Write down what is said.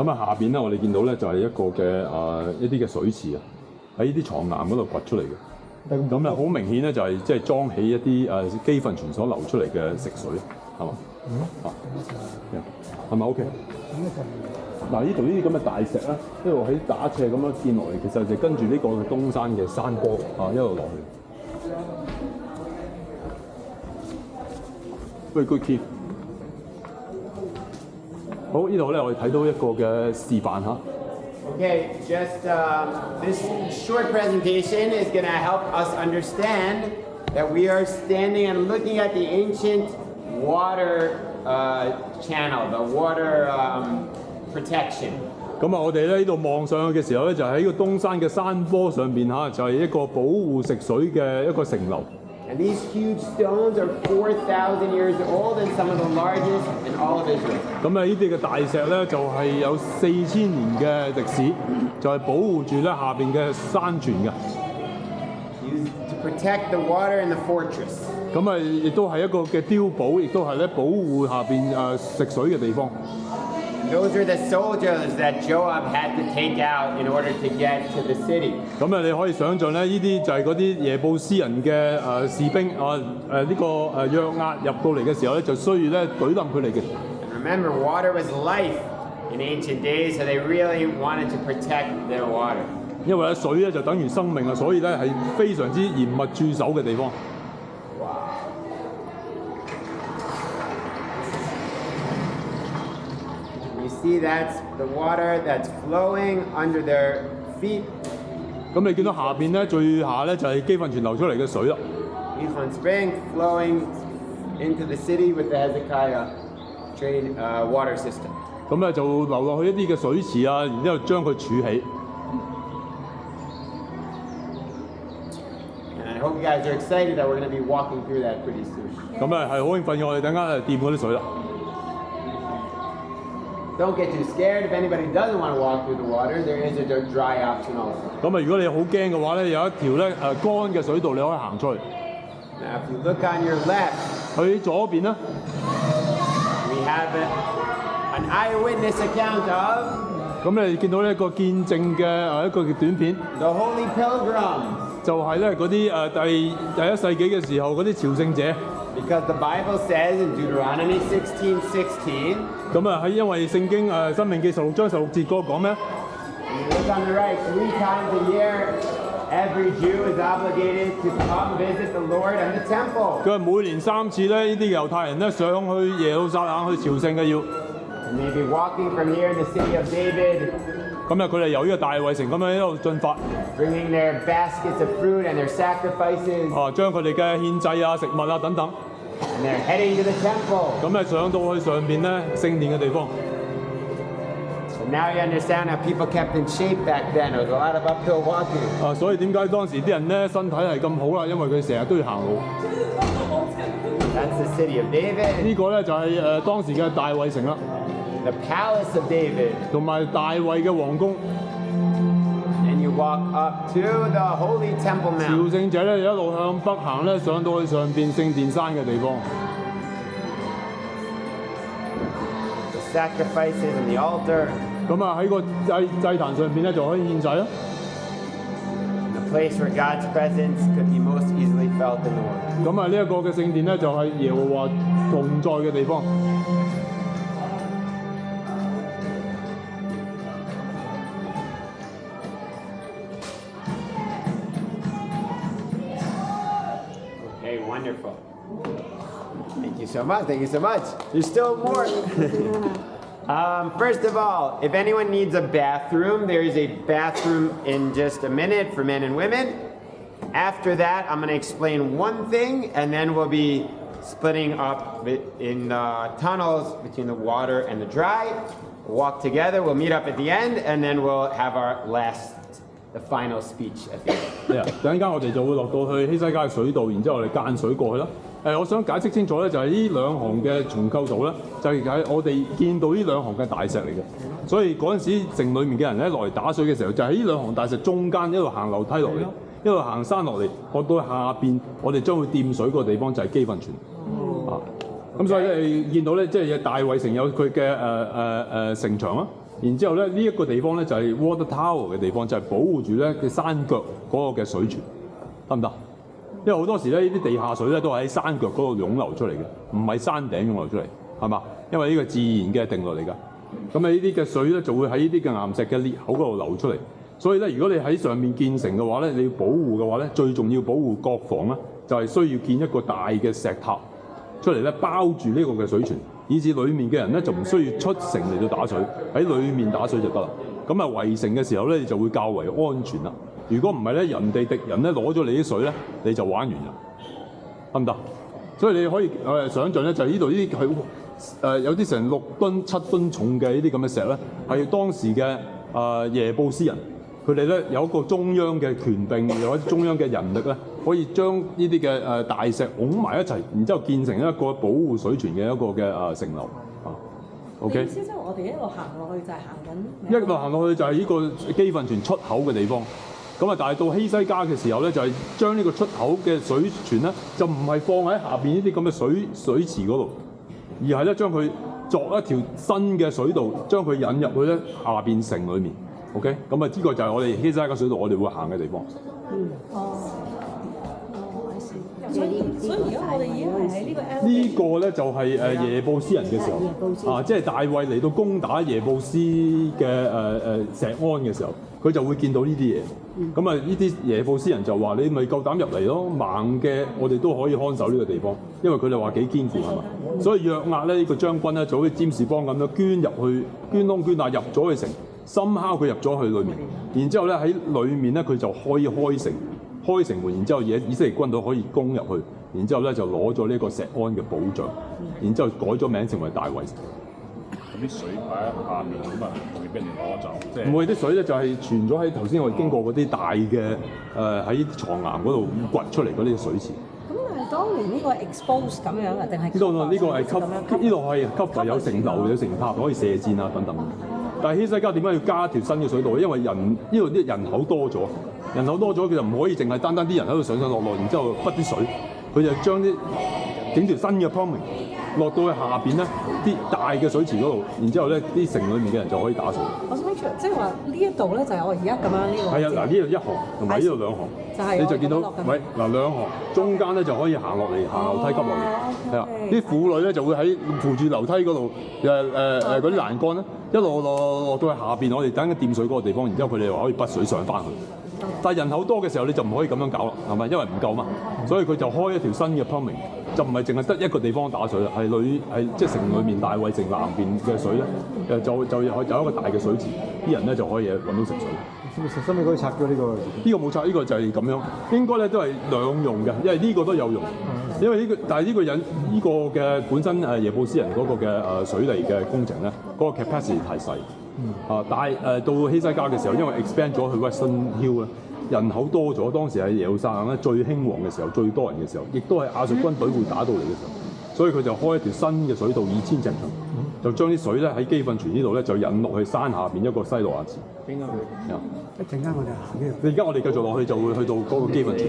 咁啊下邊咧，我哋見到咧就係一個嘅一啲嘅水池啊，喺呢啲床岩嗰度掘出嚟嘅。咁啊好明顯咧，就係即係裝起一啲基訓泉所流出嚟嘅食水，係嘛？係咪 OK？嗱，呢度呢啲咁嘅大石咧，一路喺打斜咁樣見落嚟，其實就跟住呢個東山嘅山坡一路落去。Very good key。好，呢度咧我哋睇到一個嘅示範嚇。Okay, just this short presentation is going to help us understand that we are standing and looking at the ancient water channel, the water protection. 咁啊，我哋咧呢度望上去嘅時候咧，就喺呢個東山嘅山坡上邊嚇，就係一個保護食水嘅一個城樓。And these huge stones are 4,000 years old and some of the largest in all of Israel. 咁啊，呢啲嘅大石咧就係有4000年嘅歷史，就係保護住咧下邊嘅山泉嘅。Used to protect the water in the fortress. 咁啊，亦都係一個嘅碉堡，亦都係咧保護下邊食水嘅地方。Those are the soldiers that Joab had to take out in order to get to the city. 咁啊，你可以想象咧，呢啲就係嗰啲耶布斯人嘅士兵呢個約押入到嚟嘅時候咧，就需要咧舉冧佢哋嘅。And remember, water was life in ancient days, so they really wanted to protect their water. 因為咧水咧就等於生命啊，所以咧係非常之嚴密駐守嘅地方。See, that's the water that's flowing under their feet. 咁你見到下邊咧，最下咧就係基訓泉流出嚟嘅水啦。Gihon Spring flowing into the city with the Hezekiah drain water system. 咁咧就流落去一啲嘅水池啊，然之後將佢儲起。And I hope you guys are excited that we're going to be walking through that pretty soon. 咁啊係好興奮嘅，我哋等間掂嗰啲水啦。Don't get too scared. If anybody doesn't want to walk through the water, there is a dry option also. 咁啊，如果你好驚嘅話咧，有一條咧乾嘅水道你可以行出去。Now, if you look on your left, 去左邊咧， we have an eyewitness account of 咁你見到呢一個見證嘅一個短片， the Holy Pilgrims. 就係咧嗰啲第一世紀嘅時候嗰啲朝聖者。Because the Bible says in Deuteronomy 16:16. 咁啊，因為聖經申命記16章16節嗰個講咩？ You look on the right, 3 times a year, every Jew is obligated to come visit the Lord and the temple. 佢話每年3次咧，呢啲猶太人咧上去耶路撒冷去朝聖嘅要。And they'd be walking from here in the city of David, 咁啊，佢哋由呢個大衛城咁樣一路進發， bringing their baskets of fruit and their sacrifices, 將佢哋嘅獻祭啊、食物啊等等， and they're heading to the temple. 咁咧上到去上邊咧聖殿嘅地方。 So now you understand how people kept in shape back then. There was a lot of uphill walking. 所以點解當時啲人咧身體係咁好啦？因為佢成日都要行路。 That's the city of David, 呢個咧就係當時嘅大衛城啦， the palace of David. 同埋大衛嘅皇宮。 And you walk up to the Holy Temple 朝 Mount. 聖者咧一路向北行咧，上到去上邊聖殿山嘅地方。 The sacrifices and the altar. 咁啊喺個祭壇上邊咧就可以獻祭啦。 The place where God's presence could be most easily felt in the world. 咁啊呢一個嘅聖殿咧就係耶和華同在嘅地方。 Okay, wonderful. Thank you so much. Thank you so much. There's still more. First of all, if anyone needs a bathroom, there is a bathroom in just a minute for men and women. After that, I'm going to explain one thing, and then we'll be splitting up in tunnels between the water and the dry. We'll walk together. We'll meet up at the end, and then we'll have our the final speech at the end. 等陣間我哋就會落到去希西家嘅水道，然之後我哋間水過去啦。我想解釋清楚咧，就係呢兩行嘅重構圖咧，就係我哋見到呢兩行嘅大石嚟嘅。所以嗰陣時城裡面嘅人咧落嚟打水嘅時候，就喺呢兩行大石中間一路行樓梯落嚟，一路行山落嚟，落到下邊我哋將會掂水個地方就係基訓泉。咁所以你見到咧，即係大衛城有佢嘅城牆啦。然之後咧，呢一個地方咧就係 water tower 嘅地方，就係保護住咧嘅山腳嗰個嘅水泉，得唔得？因為好多時咧，呢啲地下水咧都係喺山腳嗰度湧流出嚟嘅，唔係山頂湧流出嚟，係嘛？因為呢個自然嘅定律嚟㗎。咁啊，呢啲嘅水咧就會喺呢啲嘅岩石嘅裂口嗰度流出嚟。所以咧，如果你喺上面建成嘅話咧，你要保護嘅話咧，最重要保護國防咧，就係需要建一個大嘅石塔出嚟咧，包住呢個嘅水泉，以至裡面嘅人咧就唔需要出城嚟到打水，喺裡面打水就得啦。咁啊，圍城嘅時候咧，你就會較為安全啦。如果唔係咧，敵人咧攞咗你啲水咧，你就玩完啦，得唔得？所以你可以想像咧，就係呢度呢啲係有啲成6噸、7噸重嘅呢啲咁嘅石咧，係當時嘅耶布斯人。佢哋咧有一個中央嘅權柄，有一中央嘅人力咧，可以將呢啲嘅大石擁埋一齊，然之後建成一個保護水泉嘅一個嘅城樓啊。OK。意思即係我哋一路行落去就係行緊。一路行落去就係呢個基訓泉出口嘅地方。咁啊，但係到希西家嘅時候咧，就係將呢個出口嘅水泉咧，就唔係放喺下邊呢啲咁嘅水池嗰度，而係咧將佢作一條新嘅水道，將佢引入去咧下邊城裏面。OK， 咁啊，呢個就係我哋希西家水道，我哋會行嘅地方。所以而家我哋已經係喺呢個。呢個咧就係耶布斯人嘅時候，即係大衛嚟到攻打耶布斯嘅錫安嘅時候，佢就會見到呢啲嘢。咁啊，呢啲耶布斯人就話：你咪夠膽入嚟咯，盲嘅我哋都可以看守呢個地方，因為佢哋話幾堅固係嘛。所以約押咧呢個將軍咧就好似占士邦咁樣捐窿捐罅入咗去城。深敲佢入咗去裏面，然之後咧喺裏面咧佢就可以開城門，然之後以色列軍隊可以攻入去，然之後咧就攞咗呢個錫安嘅保障，然之後改咗名成為大衛城。咁啲水擺喺下面咁啊，會俾人攞走。唔會，啲水咧就係傳咗喺頭先我哋經過嗰啲大嘅喺床岩嗰度掘出嚟嗰啲水池。咁但係當年呢個 expose 咁樣啊，定係？呢個係呢度係吸有城樓有城塔可以射箭啊等等。但係希西家點解要加條新嘅水道？因為呢度啲人口多咗，佢就唔可以淨係單啲人喺度上落，然之後筆啲水，佢就將整條新嘅 plumbing 落到去下邊咧啲大嘅水池嗰度，然之後咧啲城裏面嘅人就可以打水。我想即係話呢一度咧就係我而家咁樣呢個。係啊，嗱呢度一行同埋呢度兩行，你就見到，喂嗱兩行中間咧就可以行落嚟，行樓梯級落嚟，係啊，啲婦女咧就會喺扶住樓梯嗰度嗰啲欄杆咧。一路落到去下邊，我哋等緊掂水嗰個地方，然之後佢哋話可以筆水上翻去。但係人口多嘅時候，你就唔可以咁樣搞啦，係咪？因為唔夠嘛，所以佢就開一條新嘅 plumbing，就唔係淨係得一個地方打水啦，係即係城裏面大衛城南邊嘅水咧，就有一個大嘅水池，啲人咧就可以揾到食水。實心你可以拆咗呢個？呢個冇拆，呢個就係咁樣，應該咧都係兩用嘅，因為呢個都有用。因為但係呢個人呢個嘅本身耶布斯人嗰個嘅水利嘅工程咧，嗰個 capacity 太細。但係到希西家嘅時候，因為 expand 咗去 Western Hill 咧，人口多咗，當時喺耶路撒冷咧最興旺嘅時候，最多人嘅時候，亦都係亞述軍隊會打到嚟嘅時候，所以佢就開一條新嘅水道2000尺長，就將啲水咧喺基訓泉呢度咧就引落去山下邊一個西羅亞池。邊個？一陣間我哋行呢度。而家我哋繼續落去就會去到嗰個基訓泉。